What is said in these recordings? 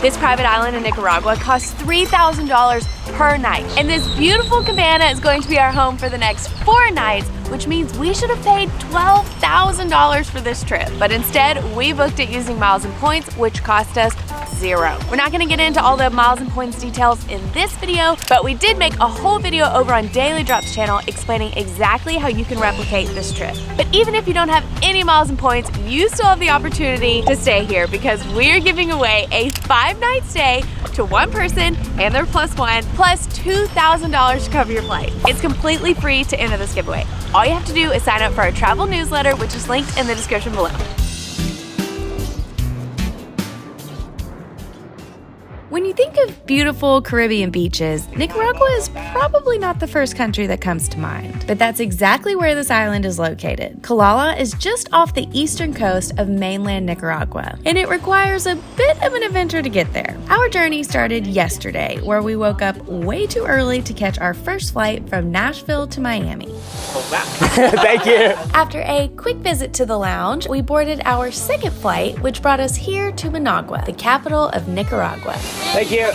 This private island in Nicaragua costs $3,000 per night. And this beautiful cabana is going to be our home for the next 4 nights, which means we should have paid $12,000 for this trip. But instead, we booked it using miles and points, which cost us $0. We're not gonna get into all the miles and points details in this video, but we did make a whole video over on Daily Drops channel explaining exactly how you can replicate this trip. But even if you don't have any miles and points, you still have the opportunity to stay here because we're giving away a 5-night stay to one person and their +1, plus $2,000 to cover your flight. It's completely free to enter this giveaway. All you have to do is sign up for our travel newsletter, which is linked in the description below. When you think of beautiful Caribbean beaches, Nicaragua is probably not the first country that comes to mind. But that's exactly where this island is located. Calala is just off the eastern coast of mainland Nicaragua, and it requires a bit of an adventure to get there. Our journey started yesterday, where we woke up way too early to catch our first flight from Nashville to Miami. Thank you. After a quick visit to the lounge, we boarded our second flight, which brought us here to Managua, the capital of Nicaragua. Thank you.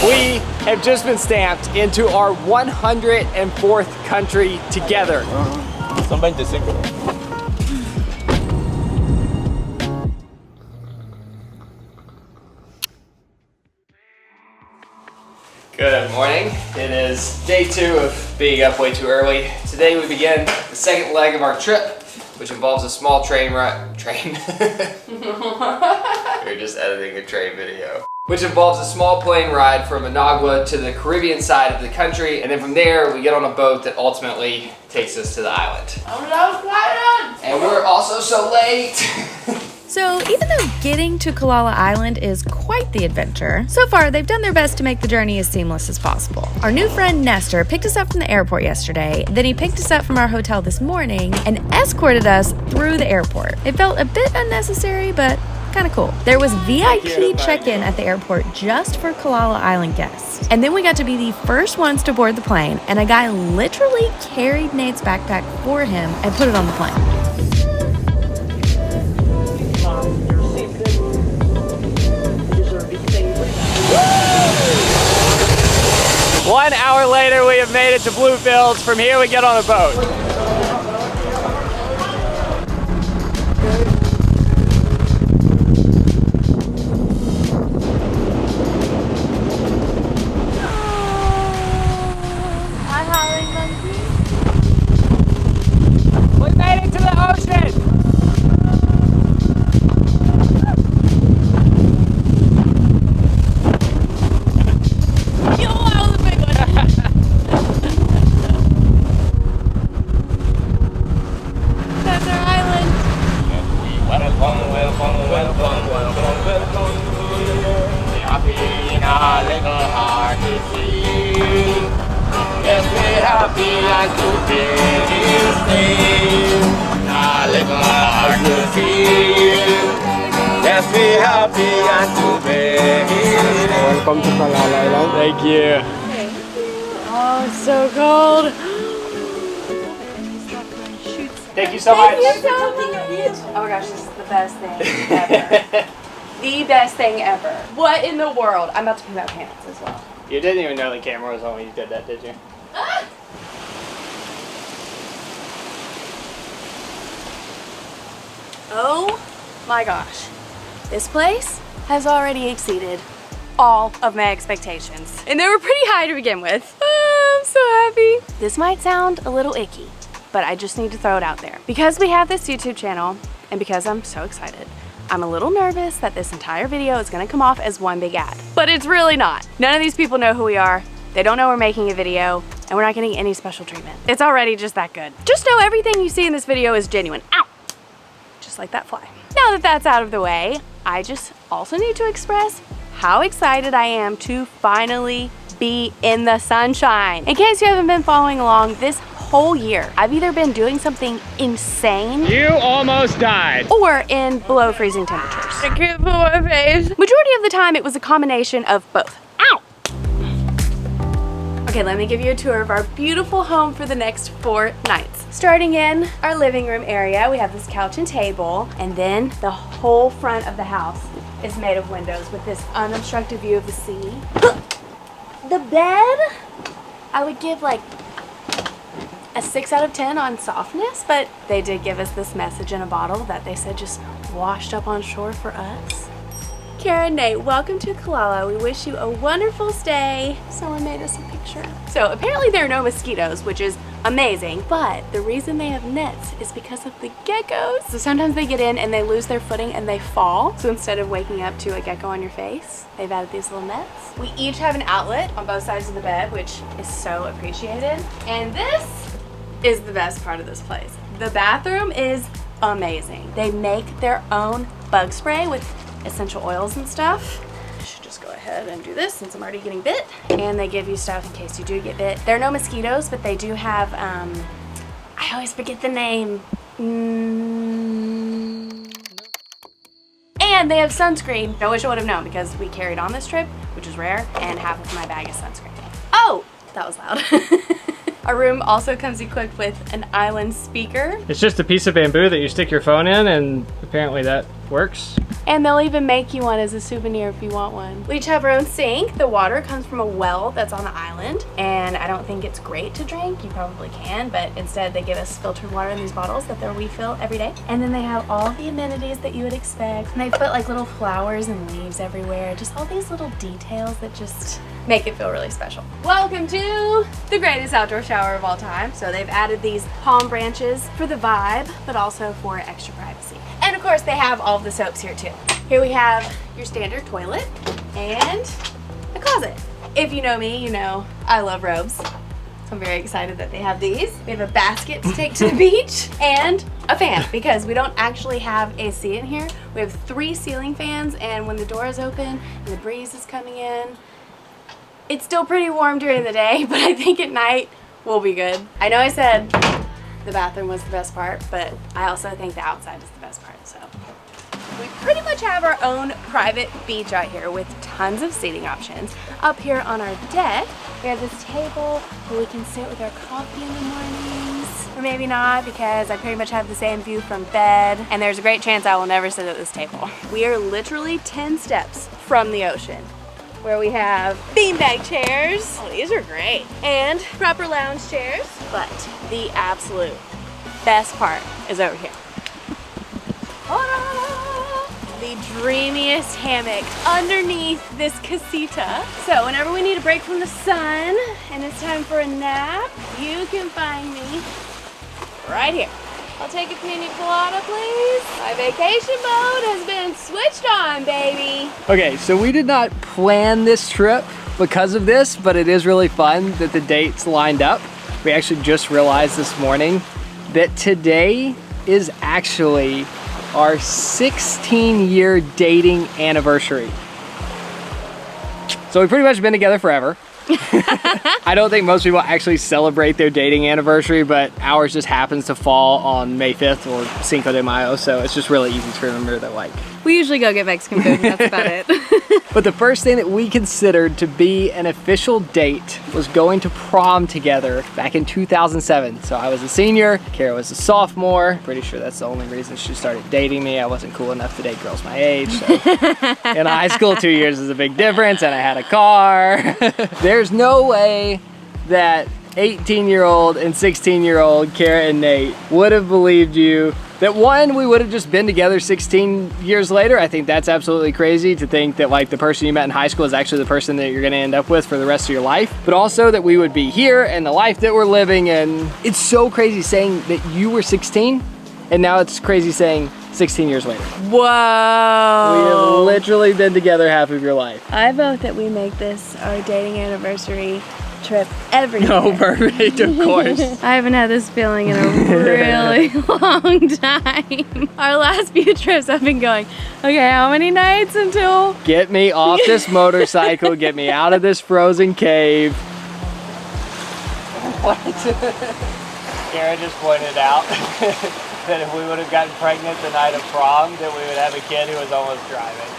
We have just been stamped into our 104th country together. Son 25. Good morning. It is day 2 of being up way too early. Today we begin the second leg of our trip, which involves a small train ride. We're just editing a train video. Which involves a small plane ride from Managua to the Caribbean side of the country, and then from there we get on a boat that ultimately takes us to the island. And we're also so late. So even though getting to Calala Island is quite the adventure, so far they've done their best to make the journey as seamless as possible. Our new friend Nestor picked us up from the airport yesterday, then he picked us up from our hotel this morning and escorted us through the airport. It felt a bit unnecessary, but kind of cool. There was VIP check-in at the airport just for Calala Island guests. And then we got to be the first ones to board the plane, and a guy literally carried Nate's backpack for him and put it on the plane. Woo! 1 hour later, we have made it to Bluefields. From here, we get on a boat. Welcome to Calala Island. Thank you. Oh, it's so cold. Thank you so much. Thank you so much. Oh my gosh, this is the best thing ever. The best thing ever. What in the world? I'm about to pee my pants as well. You didn't even know the camera was on when you did that, did you? Ah! Oh my gosh. This place has already exceeded all of my expectations. And they were pretty high to begin with. Oh, I'm so happy. This might sound a little icky, but I just need to throw it out there. Because we have this YouTube channel, and because I'm so excited, I'm a little nervous that this entire video is gonna come off as one big ad. But it's really not. None of these people know who we are. They don't know we're making a video, and we're not getting any special treatment. It's already just that good. Just know everything you see in this video is genuine. Ow! Just like that fly. Now that that's out of the way, I just also need to express how excited I am to finally be in the sunshine. In case you haven't been following along, this whole year, I've either been doing something insane. You almost died. Or in below freezing temperatures. I can't feel my face. Majority of the time, it was a combination of both. Ow! Okay, let me give you a tour of our beautiful home for the next 4 nights. Starting in our living room area, we have this couch and table, and then the whole front of the house is made of windows with this unobstructed view of the sea. The bed, I would give like a 6 out of 10 on softness, but they did give us this message in a bottle that they said just washed up on shore for us. Kara and Nate, welcome to Calala. We wish you a wonderful stay. Someone made us a picture. So apparently there are no mosquitoes, which is amazing, but the reason they have nets is because of the geckos. So sometimes they get in and they lose their footing and they fall. So instead of waking up to a gecko on your face, they've added these little nets. We each have an outlet on both sides of the bed, which is so appreciated. And this is the best part of this place. The bathroom is amazing. They make their own bug spray with essential oils and stuff. I should just go ahead and do this since I'm already getting bit. And they give you stuff in case you do get bit. There are no mosquitoes, but they do have, I always forget the name. And they have sunscreen. I wish I would have known because we carried on this trip, which is rare, and half of my bag is sunscreen. Oh, that was loud. Our room also comes equipped with an island speaker. It's just a piece of bamboo that you stick your phone in, and apparently that works. And they'll even make you one as a souvenir if you want one. We each have our own sink. The water comes from a well that's on the island, and I don't think it's great to drink. You probably can, but instead they give us filtered water in these bottles that they'll refill every day. And then they have all the amenities that you would expect. And they put like little flowers and leaves everywhere. Just all these little details that just make it feel really special. Welcome to the greatest outdoor shower of all time. So they've added these palm branches for the vibe, but also for extra privacy. And of course they have all of the soaps here too. Here we have your standard toilet and a closet. If you know me, you know I love robes. So I'm very excited that they have these. We have a basket to take to the beach and a fan because we don't actually have AC in here. We have 3 ceiling fans, and when the door is open and the breeze is coming in, it's still pretty warm during the day, but I think at night we'll be good. I know I said the bathroom was the best part, but I also think the outside is the best part, so. We pretty much have our own private beach out here with tons of seating options. Up here on our deck, we have this table where we can sit with our coffee in the mornings. Or maybe not, because I pretty much have the same view from bed, and there's a great chance I will never sit at this table. We are literally 10 steps from the ocean, where we have beanbag chairs. Oh, these are great. And proper lounge chairs. But the absolute best part is over here. The dreamiest hammock underneath this casita. So whenever we need a break from the sun and it's time for a nap, you can find me right here. I'll take a pina colada, please. My vacation mode has been switched on, baby. Okay, so we did not plan this trip because of this, but it is really fun that the dates lined up. We actually just realized this morning that today is actually our 16-year dating anniversary. So we've pretty much been together forever. I don't think most people actually celebrate their dating anniversary, but ours just happens to fall on May 5th or Cinco de Mayo, so it's just really easy to remember that, like. We usually go get Mexican food and that's about it. But the first thing that we considered to be an official date was going to prom together back in 2007. So I was a senior, Kara was a sophomore. Pretty sure that's the only reason she started dating me. I wasn't cool enough to date girls my age. So. In high school, 2 years is a big difference, and I had a car. There's no way that 18-year-old and 16-year-old Kara and Nate would have believed you that, one, we would have just been together 16 years later. I think that's absolutely crazy to think that like the person you met in high school is actually the person that you're gonna end up with for the rest of your life. But also that we would be here and the life that we're living, and it's so crazy saying that you were 16 and now it's crazy saying 16 years later. Whoa. We have literally been together half of your life. I vote that we make this our dating anniversary trip every year. No, perfect, of course. I haven't had this feeling in a really long time. Our last few trips I've been going, okay, how many nights until? Get me off this motorcycle, get me out of this frozen cave. What? Kara just pointed out that if we would have gotten pregnant the night of prom, that we would have a kid who was almost driving.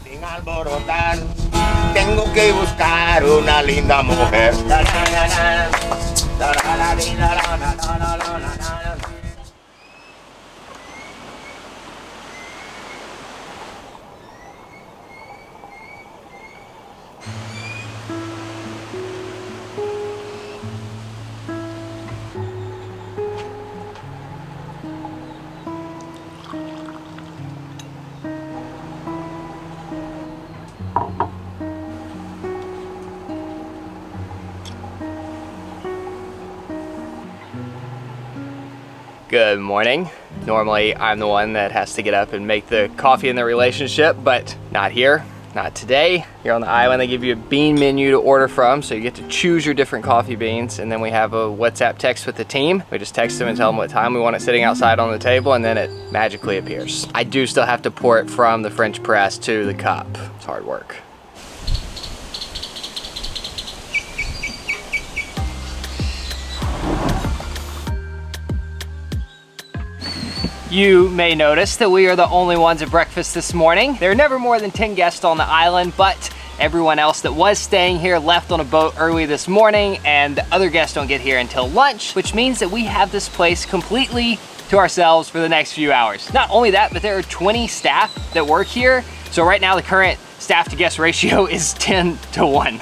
Sin alborotar, tengo que buscar una linda mujer. Good morning. Normally, I'm the one that has to get up and make the coffee in the relationship, but not here. Not today. Here on the island, they give you a bean menu to order from, so you get to choose your different coffee beans, and then we have a WhatsApp text with the team. We just text them and tell them what time we want it sitting outside on the table, and then it magically appears. I do still have to pour it from the French press to the cup. It's hard work. You may notice that we are the only ones at breakfast this morning. There are never more than 10 guests on the island, but everyone else that was staying here left on a boat early this morning, and the other guests don't get here until lunch, which means that we have this place completely to ourselves for the next few hours. Not only that, but there are 20 staff that work here. So right now the current staff to guest ratio is 10-1.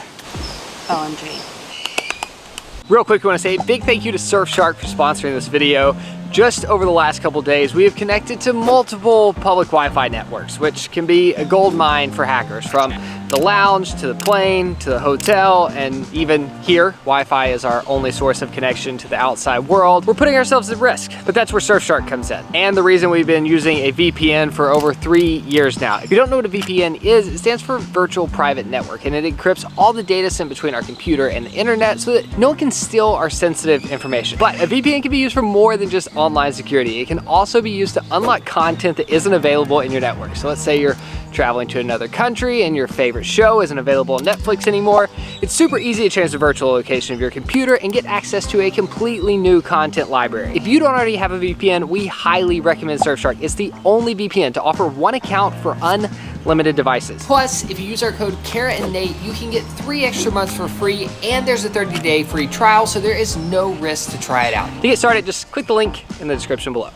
OMG. Real quick, I want to say a big thank you to Surfshark for sponsoring this video. Just over the last couple days, we have connected to multiple public Wi-Fi networks, which can be a gold mine for hackers, from the lounge to the plane to the hotel, and even here, Wi-Fi is our only source of connection to the outside world. We're putting ourselves at risk, but that's where Surfshark comes in. And the reason we've been using a VPN for over 3 years now. If you don't know what a VPN is, it stands for Virtual Private Network, and it encrypts all the data sent between our computer and the internet so that no one can steal our sensitive information. But a VPN can be used for more than just online security. It can also be used to unlock content that isn't available in your network. So let's say you're traveling to another country and your favorite show isn't available on Netflix anymore. It's super easy to change the virtual location of your computer and get access to a completely new content library. If you don't already have a VPN, we highly recommend Surfshark. It's the only VPN to offer one account for unlimited devices. Plus, if you use our code Kara and Nate, you can get 3 extra months for free, and there's a 30-day free trial, so there is no risk to try it out. To get started, just click the link in the description below.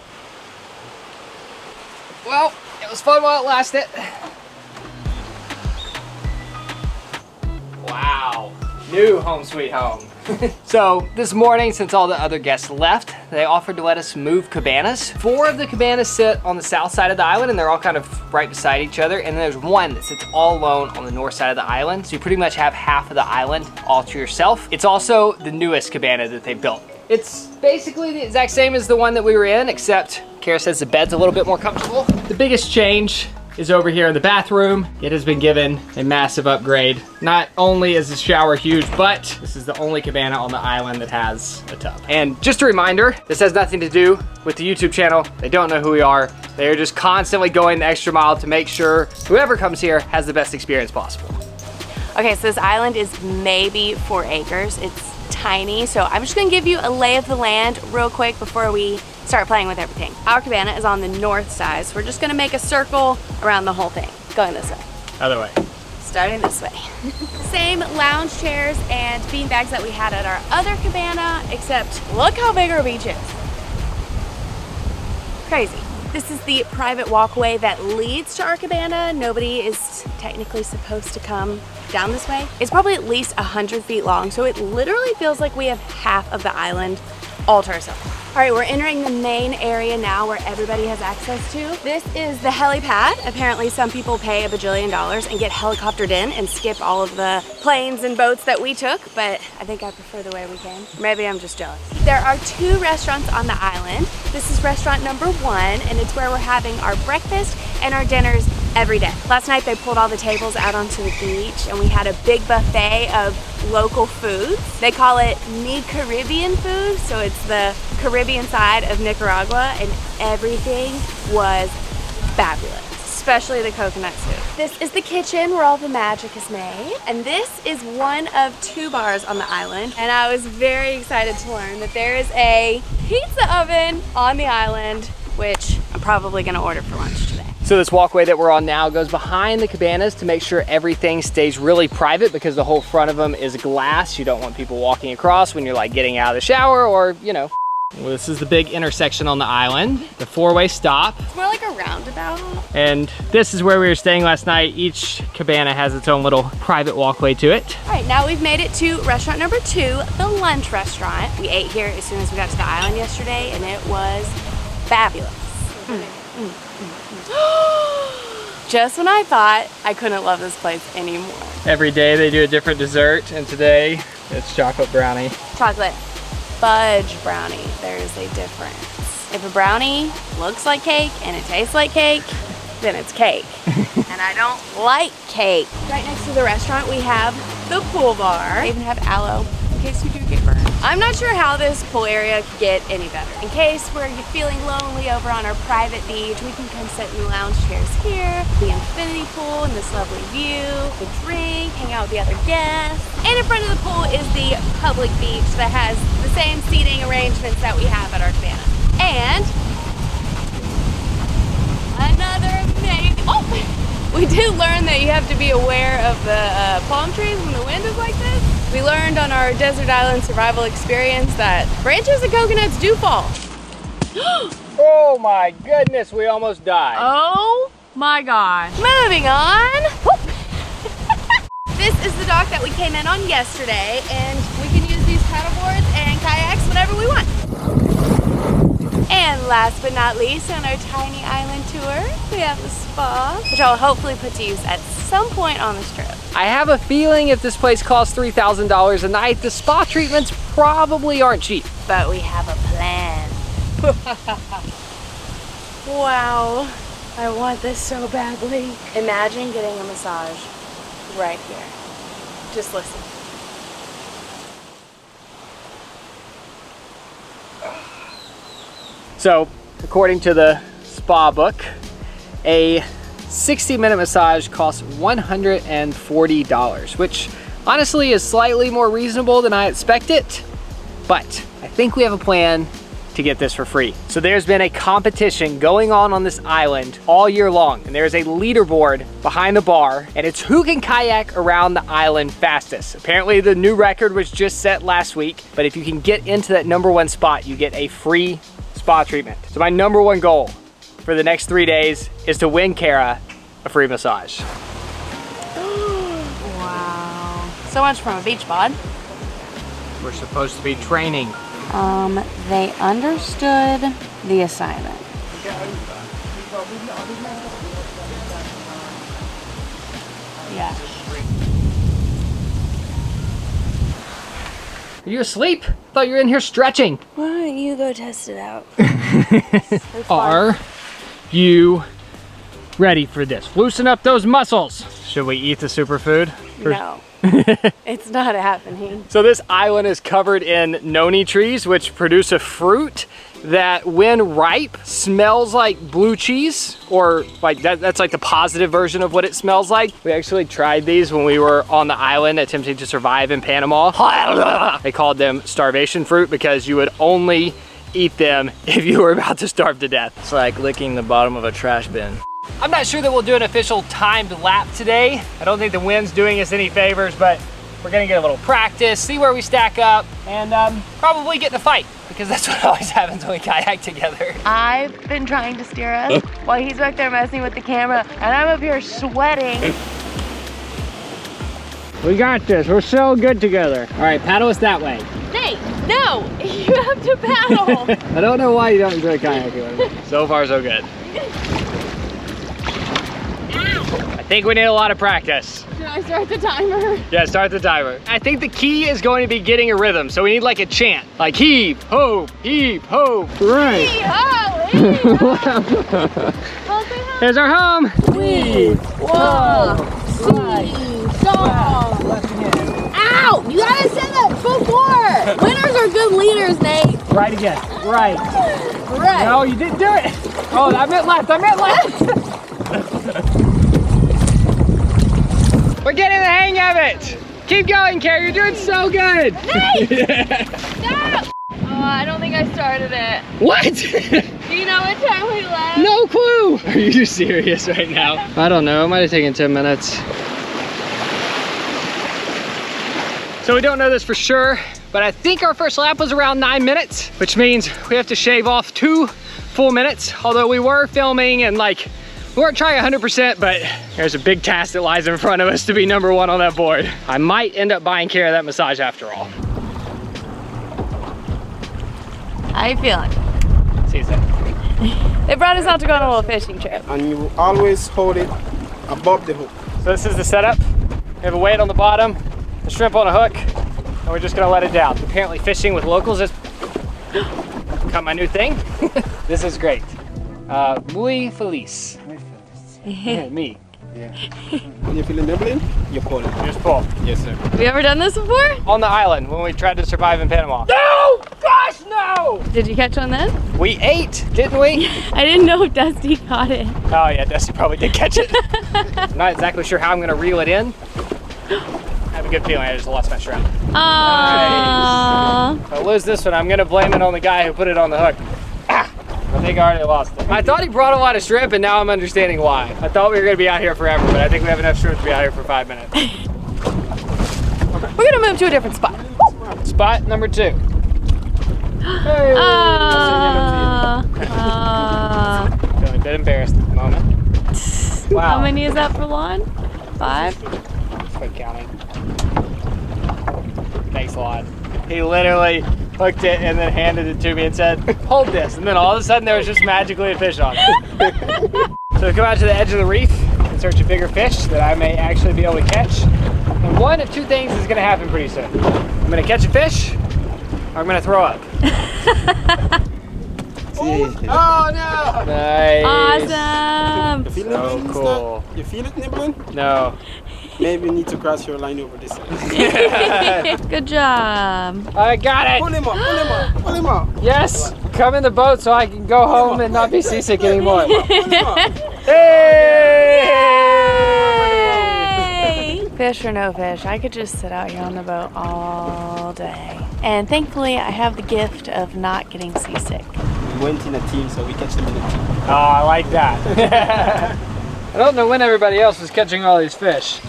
Well, it was fun while it lasted. Wow, new home sweet home. So this morning, since all the other guests left, they offered to let us move cabanas. 4 of the cabanas sit on the south side of the island, and they're all kind of right beside each other. And then there's one that sits all alone on the north side of the island. So you pretty much have half of the island all to yourself. It's also the newest cabana that they built. It's basically the exact same as the one that we were in, except Kara says the bed's a little bit more comfortable. The biggest change is over here in the bathroom. It has been given a massive upgrade. Not only is the shower huge, but this is the only cabana on the island that has a tub. And just a reminder, this has nothing to do with the YouTube channel. They don't know who we are. They are just constantly going the extra mile to make sure whoever comes here has the best experience possible. Okay, so this island is maybe 4 acres. It's tiny, so I'm just gonna give you a lay of the land real quick before we start playing with everything. Our cabana is on the north side, so we're just gonna make a circle around the whole thing. Going this way. Other way. Starting this way. Same lounge chairs and bean bags that we had at our other cabana, except look how big our beach is. Crazy. This is the private walkway that leads to our cabana. Nobody is technically supposed to come down this way. It's probably at least 100 feet long, so it literally feels like we have half of the island all to ourselves. All right, we're entering the main area now where everybody has access to. This is the helipad. Apparently some people pay $1 bajillion and get helicoptered in and skip all of the planes and boats that we took, but I think I prefer the way we came. Maybe I'm just jealous. There are 2 restaurants on the island. This is restaurant number 1, and it's where we're having our breakfast and our dinners every day. Last night they pulled all the tables out onto the beach and we had a big buffet of local foods. They call it Caribbean food, so it's the Caribbean side of Nicaragua, and everything was fabulous, especially the coconut soup. This is the kitchen where all the magic is made, and this is one of 2 bars on the island, and I was very excited to learn that there is a pizza oven on the island, which I'm probably gonna order for lunch today. So this walkway that we're on now goes behind the cabanas to make sure everything stays really private, because the whole front of them is glass. You don't want people walking across when you're like getting out of the shower or, you know. Well, this is the big intersection on the island, the 4-way stop. It's more like a roundabout. And this is where we were staying last night. Each cabana has its own little private walkway to it. All right, now we've made it to restaurant number 2, the lunch restaurant. We ate here as soon as we got to the island yesterday, and it was fabulous. Just when I thought I couldn't love this place anymore. Every day they do a different dessert, and today it's chocolate brownie. Chocolate fudge brownie. There is a difference. If a brownie looks like cake and it tastes like cake, then it's cake. And I don't like cake. Right next to the restaurant, we have the pool bar. They even have aloe in case you do get burned. I'm not sure how this pool area could get any better. In case we're feeling lonely over on our private beach, we can come sit in the lounge chairs here, the infinity pool and this lovely view, the drink, hang out with the other guests. And in front of the pool is the public beach that has the same seating arrangements that we have at our cabana. And another amazing, we did learn that you have to be aware of the palm trees when the wind is like this. We learned on our desert island survival experience that branches of coconuts do fall. Oh my goodness, we almost died. Oh my gosh. Moving on. This is the dock that we came in on yesterday, and we can use these paddleboards and kayaks whenever we want. And last but not least, on our tiny island tour, we have the spa, which I'll hopefully put to use at some point on this trip. I have a feeling if this place costs $3,000 a night, the spa treatments probably aren't cheap. But we have a plan. Wow, I want this so badly. Imagine getting a massage right here. Just listen. So, according to the spa book, a 60-minute massage costs $140, which honestly is slightly more reasonable than I expected, but I think we have a plan to get this for free. So there's been a competition going on this island all year long, and there's a leaderboard behind the bar, and it's who can kayak around the island fastest. Apparently the new record was just set last week, but if you can get into that #1 spot, you get a free spa treatment. So my #1 goal for the next 3 days is to win Kara a free massage. Wow. So much from a beach bod. We're supposed to be training. They understood the assignment. Yeah. Are you asleep? I thought you were in here stretching. Why don't you go test it out? Are you ready for this? Loosen up those muscles. Should we eat the superfood? No. It's not happening. So this island is covered in noni trees, which produce a fruit that when ripe smells like blue cheese, or like that's like the positive version of what it smells like. We actually tried these when we were on the island attempting to survive in Panama. They called them starvation fruit because you would only eat them if you were about to starve to death. It's like licking the bottom of a trash bin. I'm not sure that we'll do an official timed lap today. I don't think the wind's doing us any favors, but we're gonna get a little practice, see where we stack up, and probably get in a fight, because that's what always happens when we kayak together. I've been trying to steer us while he's back there messing with the camera, and I'm up here sweating. We got this, we're so good together. All right, paddle us that way. Nate, no, you have to paddle. I don't know why you don't enjoy kayaking. So far, so good. I think we need a lot of practice. Should I start the timer? Yeah, start the timer. I think the key is going to be getting a rhythm. So we need like a chant, like heave, ho, heave, ho. Right. Hee-ho, hee-ho. Here's our home. Weave, walk, sing, song. Ow, you gotta say that before. Winners are good leaders, Nate. Right again, right. Right. No, you didn't do it. Oh, I meant left, I meant left. We're getting the hang of it. Keep going, Carrie. You're doing so good. Nate! Stop! Oh, I don't think I started it. What? Do you know what time we left? No clue. Are you serious right now? I don't know. It might have taken 10 minutes. So we don't know this for sure, but I think our first lap was around 9 minutes, which means we have to shave off 2 full minutes. Although we were filming and like, we weren't trying 100%, but there's a big task that lies in front of us to be #1 on that board. I might end up buying Kara that massage after all. How you feeling? See you soon. They brought us out to go on a little fishing trip. And you always hold it above the hook. So this is the setup. We have a weight on the bottom, the shrimp on a hook, and we're just gonna let it down. Apparently fishing with locals is Got my new thing. This is great. Muy feliz. Yeah, me. Yeah. When you feel nibbling, you pull it. Just pull. Yes, sir. Have you ever done this before? On the island when we tried to survive in Panama. No! Gosh, no! Did you catch one then? We ate, didn't we? I didn't know if Dusty caught it. Oh yeah, Dusty probably did catch it. I'm not exactly sure how I'm gonna reel it in. I have a good feeling I just lost my shrimp. Aww. If I lose this one, I'm gonna blame it on the guy who put it on the hook. Ah, I think I already lost it. I thought he brought a lot of shrimp and now I'm understanding why. I thought we were gonna be out here forever, but I think we have enough shrimp to be out here for 5 minutes. We're gonna move to a different spot. Spot number 2. Hey. Feeling a bit embarrassed at the moment. Wow. How many is that for lawn? 5? Quit counting. Thanks a lot. He literally hooked it and then handed it to me and said, hold this. And then all of a sudden there was just magically a fish on it. So we come out to the edge of the reef in search of bigger fish that I may actually be able to catch. And one of 2 things is gonna happen pretty soon. I'm gonna catch a fish or I'm gonna throw up. Oh no! Nice. Awesome. You feel So nibbling? cool. You feel it nibbling? No. Maybe you need to cross your line over this side. Good job. I got it! Pull him up, pull him up, pull him up. Yes! Come in the boat so I can go home and not be seasick anymore. Pull him up. Hey! Fish or no fish, I could just sit out here on the boat all day. And thankfully, I have the gift of not getting seasick. We went in a team, so we catch them in a team. Oh, I like that. I don't know when everybody else was catching all these fish.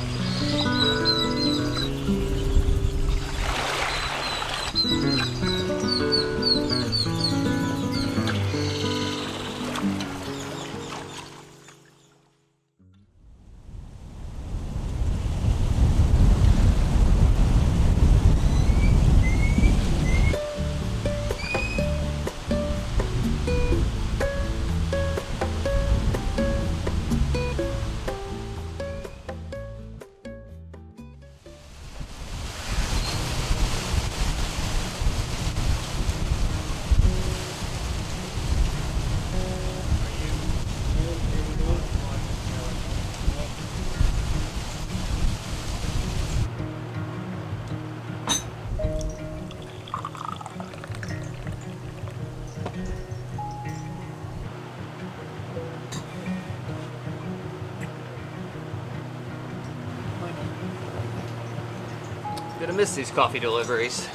Gonna miss these coffee deliveries.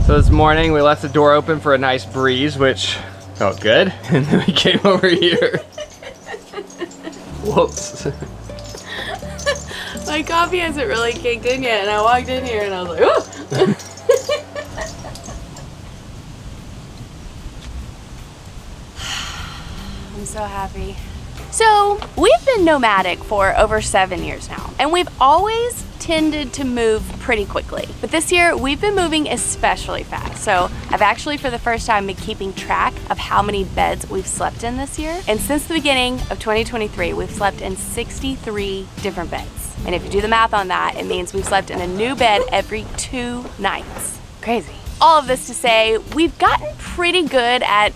So this morning we left the door open for a nice breeze, which felt good. And then we came over here. Whoops. My coffee hasn't really kicked in yet, and I walked in here and I was like, oh! I'm so happy. So, we've been nomadic for over 7 years now, and we've always tended to move pretty quickly. But this year, we've been moving especially fast. So, I've actually for the first time been keeping track of how many beds we've slept in this year. And since the beginning of 2023, we've slept in 63 different beds. And if you do the math on that, it means we've slept in a new bed every 2 nights. Crazy. All of this to say, we've gotten pretty good at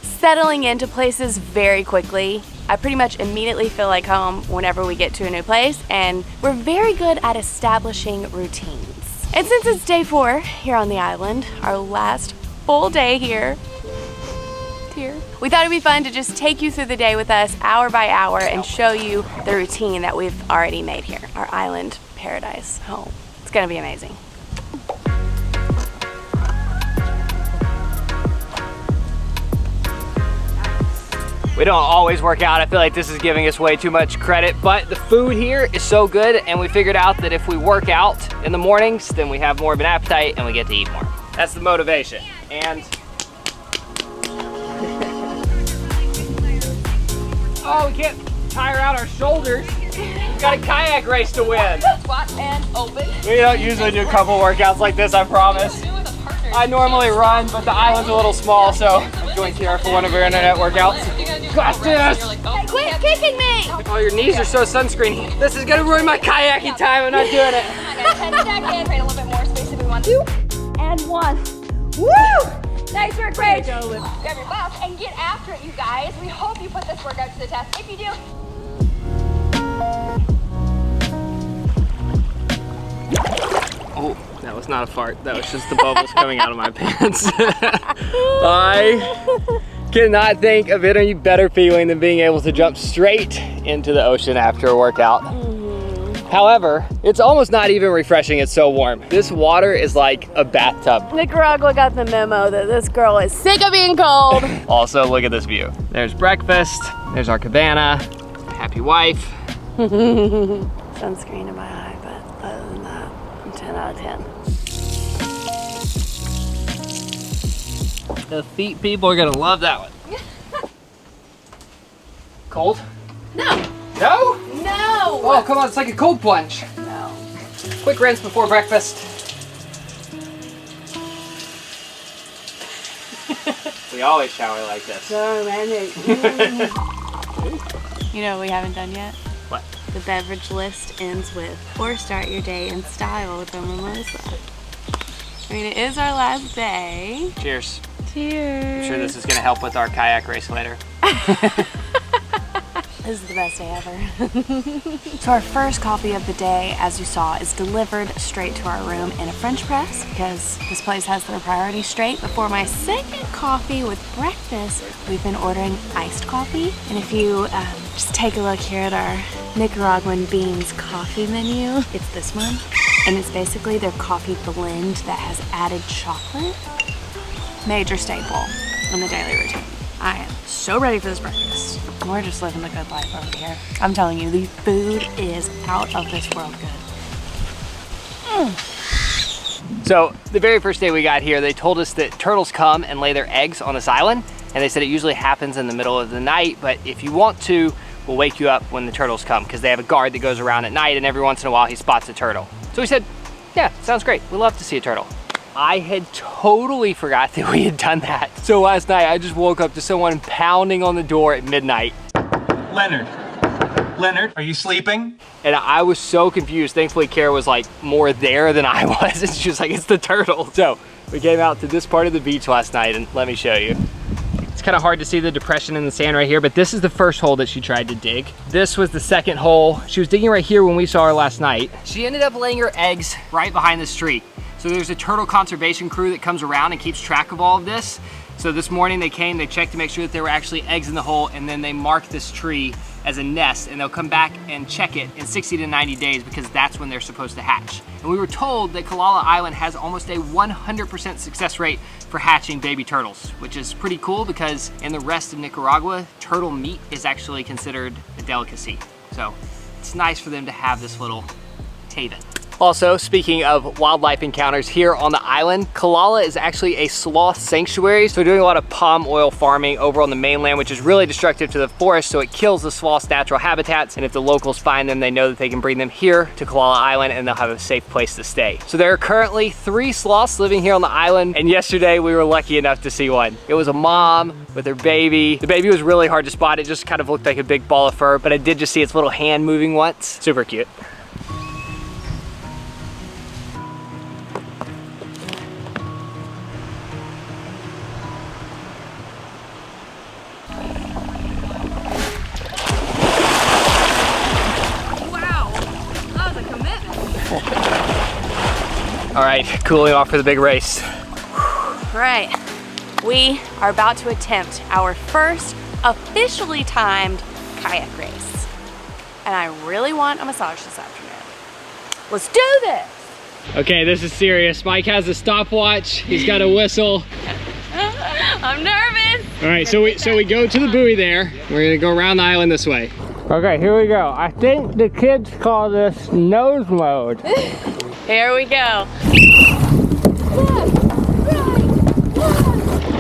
settling into places very quickly. I pretty much immediately feel like home whenever we get to a new place, and we're very good at establishing routines. And since it's day 4 here on the island, our last full day here, we thought it'd be fun to just take you through the day with us hour by hour and show you the routine that we've already made here, our island paradise home. It's gonna be amazing. We don't always work out. I feel like this is giving us way too much credit, but the food here is so good, and we figured out that if we work out in the mornings, then we have more of an appetite and we get to eat more. That's the motivation. And oh, we can't tire out our shoulders. We've got a kayak race to win. Squat and open. We don't usually do couple workouts like this, I promise. I normally run, but the island's a little small, so I'm joining Kiara for one of her internet workouts. Got this! Hey, quit kicking me! Oh, your knees are so sunscreeny. This is gonna ruin my kayaking time. I'm not doing it. 10 seconds. Create a little bit more space if we want to. 2 and 1. Woo! Nice work, Paige. Grab your buff and get after it, you guys. We hope you put this workout to the test. If you do, Oh, that was not a fart. That was just the bubbles coming out of my pants. I cannot think of any better feeling than being able to jump straight into the ocean after a workout. However, it's almost not even refreshing, it's so warm. This water is like a bathtub. Nicaragua got the memo that this girl is sick of being cold. Also, look at this view. There's breakfast, there's our cabana, happy wife. Sunscreen in my eye, but other than that, I'm 10 out of 10. The feet people are gonna love that one. Cold? No. No? No. Oh, come on, it's like a cold plunge. No. Quick rinse before breakfast. We always shower like this. So romantic. You know what we haven't done yet? What? The beverage list ends with, or start your day in style with a mimosa. I mean, it is our last day. Cheers. Cheers. I'm sure this is gonna help with our kayak race later. This is the best day ever. So our first coffee of the day, as you saw, is delivered straight to our room in a French press because this place has their priorities straight. Before my second coffee with breakfast, we've been ordering iced coffee. And if you just take a look here at our Nicaraguan Beans coffee menu, it's this one. And it's basically their coffee blend that has added chocolate. Major staple in the daily routine. I am so ready for this breakfast. We're just living the good life over here. I'm telling you, the food is out of this world good. So the very first day we got here, they told us that turtles come and lay their eggs on this island. And they said it usually happens in the middle of the night, but if you want to, we'll wake you up when the turtles come because they have a guard that goes around at night and every once in a while he spots a turtle. So we said, yeah, sounds great. We'd love to see a turtle. I had totally forgot that we had done that. So last night I just woke up to someone pounding on the door at midnight. Leonard, are you sleeping? And I was so confused. Thankfully Kara was like more there than I was and she was like, it's the turtle. So we came out to this part of the beach last night and let me show you. It's kind of hard to see the depression in the sand right here, but this is the first hole that she tried to dig. This was the second hole. She was digging right here when we saw her last night. She ended up laying her eggs right behind this tree. So there's a turtle conservation crew that comes around and keeps track of all of this. So this morning they came, they checked to make sure that there were actually eggs in the hole, and then they marked this tree as a nest, and they'll come back and check it in 60 to 90 days because that's when they're supposed to hatch. And we were told that Calala Island has almost a 100% success rate for hatching baby turtles, which is pretty cool because in the rest of Nicaragua, turtle meat is actually considered a delicacy. So it's nice for them to have this little haven. Also, speaking of wildlife encounters here on the island, Calala is actually a sloth sanctuary. So we're doing a lot of palm oil farming over on the mainland, which is really destructive to the forest. So it kills the sloth's natural habitats. And if the locals find them, they know that they can bring them here to Calala Island and they'll have a safe place to stay. So there are currently 3 sloths living here on the island. And yesterday we were lucky enough to see one. It was a mom with her baby. The baby was really hard to spot. It just kind of looked like a big ball of fur, but I did just see its little hand moving once. Super cute. All right, cooling off for the big race. All right, we are about to attempt our first officially timed kayak race. And I really want a massage this afternoon. Let's do this. Okay, this is serious. Mike has a stopwatch. He's got a whistle. I'm nervous. All right, so we go to the buoy there. We're gonna go around the island this way. Okay, here we go. I think the kids call this nose mode. Here we go.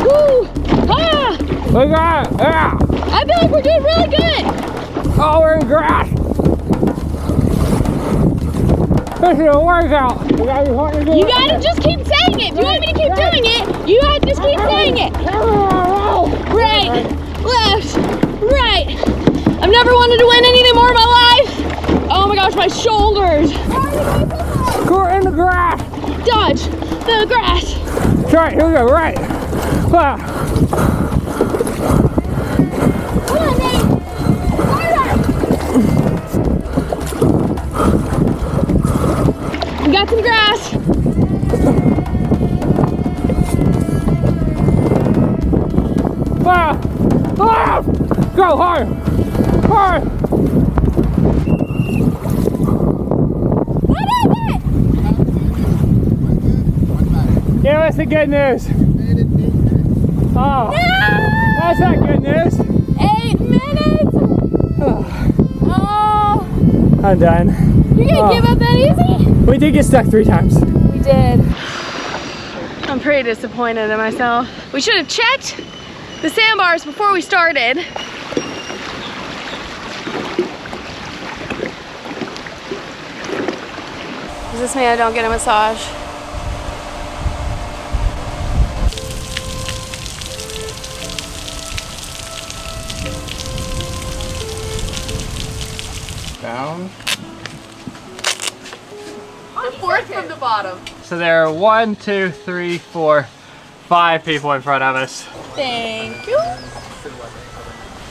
Woo! Ah! We got it! Yeah! I feel like we're doing really good. Oh, we're in grass! This is a workout! You gotta just keep saying it. If you want me to keep doing it, you have to just keep saying it. Right, left, right. I've never wanted to win anything more in my life. Oh my gosh, my shoulders. Go in the grass! Dodge the grass. That's right, here we go, right. We got some grass. Go hard! Hard! What is it? Give us the good news. Oh, No! that's not good news. 8 minutes. Oh, I'm done. you're gonna give up that easy? We did get stuck 3 times. We did. I'm pretty disappointed in myself. We should have checked the sandbars before we started. Does this mean I don't get a massage? Down. The fourth from the bottom. So there are 1, 2, 3, 4, 5 people in front of us. Thank you.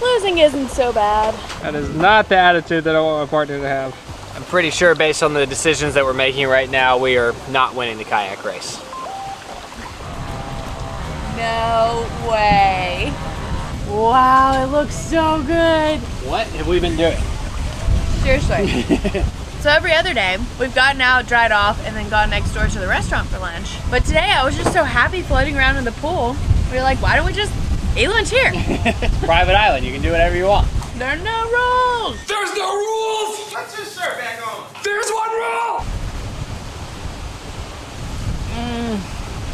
Losing isn't so bad. That is not the attitude that I want my partner to have. I'm pretty sure based on the decisions that we're making right now, we are not winning the kayak race. No way. Wow, it looks so good. What have we been doing? Seriously. So every other day, we've gotten out, dried off, and then gone next door to the restaurant for lunch. But today, I was just so happy floating around in the pool. We were like, why don't we just eat lunch here? Private island, you can do whatever you want. There are no rules. There's no rules! Let's just start back on. There's one rule!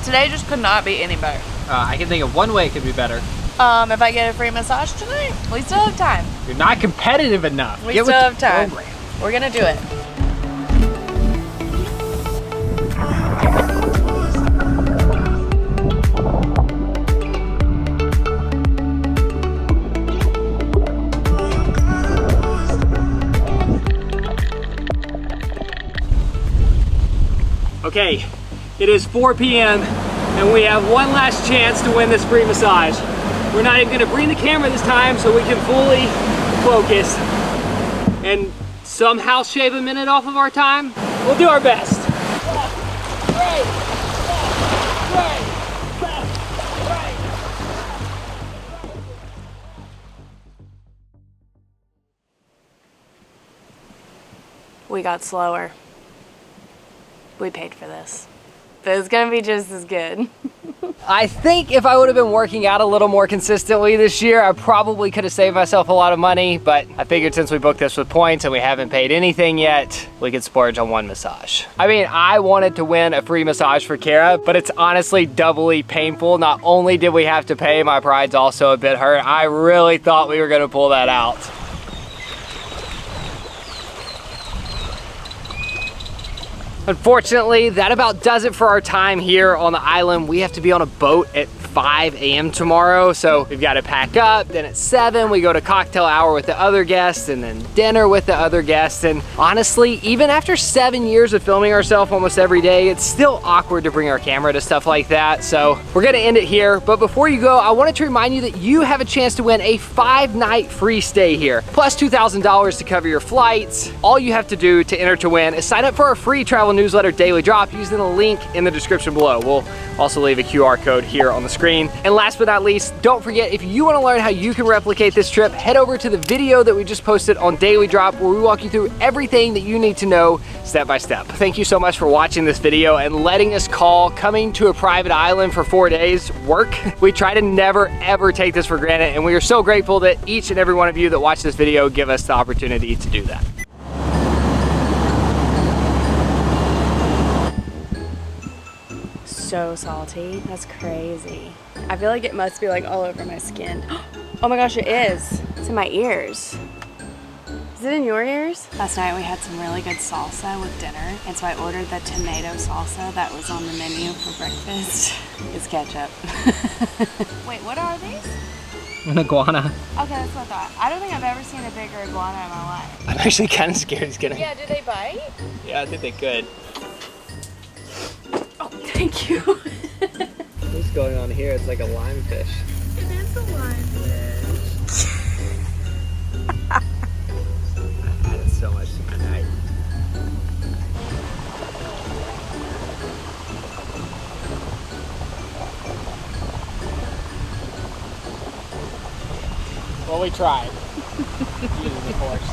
Today just could not be any better. I can think of one way it could be better. If I get a free massage tonight, we still have time. You're not competitive enough. We Get still with have the time. program. We're gonna do it. Okay, it is 4 p.m. and we have one last chance to win this free massage. We're not even gonna bring the camera this time so we can fully focus and somehow shave a minute off of our time. We'll do our best. We got slower. We paid for this. But it's gonna be just as good. I think if I would have been working out a little more consistently this year, I probably could have saved myself a lot of money, but I figured since we booked this with points and we haven't paid anything yet, we could splurge on one massage. I mean, I wanted to win a free massage for Kara, but it's honestly doubly painful. Not only did we have to pay, my pride's also a bit hurt. I really thought we were gonna pull that out. Unfortunately, that about does it for our time here on the island. We have to be on a boat at 5 a.m. tomorrow, so we've got to pack up. Then at 7, we go to cocktail hour with the other guests and then dinner with the other guests. And honestly, even after 7 years of filming ourselves almost every day, it's still awkward to bring our camera to stuff like that. So we're gonna end it here. But before you go, I wanted to remind you that you have a chance to win a 5-night free stay here, plus $2,000 to cover your flights. All you have to do to enter to win is sign up for our free travel newsletter Daily Drop using the link in the description below. We'll also leave a QR code here on the screen. And last but not least, don't forget, if you want to learn how you can replicate this trip, head over to the video that we just posted on Daily Drop, where we walk you through everything that you need to know step by step. Thank you so much for watching this video and letting us call coming to a private island for 4 days work. We try to never ever take this for granted, and we are so grateful that each and every one of you that watch this video give us the opportunity to do that. So salty. That's crazy. I feel like it must be like all over my skin. Oh my gosh, it is. It's in my ears. Is it in your ears? Last night we had some really good salsa with dinner, and so I ordered the tomato salsa that was on the menu for breakfast. It's ketchup. Wait, what are these? An iguana. Okay, that's what I thought. I don't think I've ever seen a bigger iguana in my life. I'm actually kind of scared he's gonna. Yeah, do they bite? Yeah, I think they could. Oh, thank you. going on here. It's like a limefish. It is a limefish. That is so much tonight. Well, we tried. Using the force.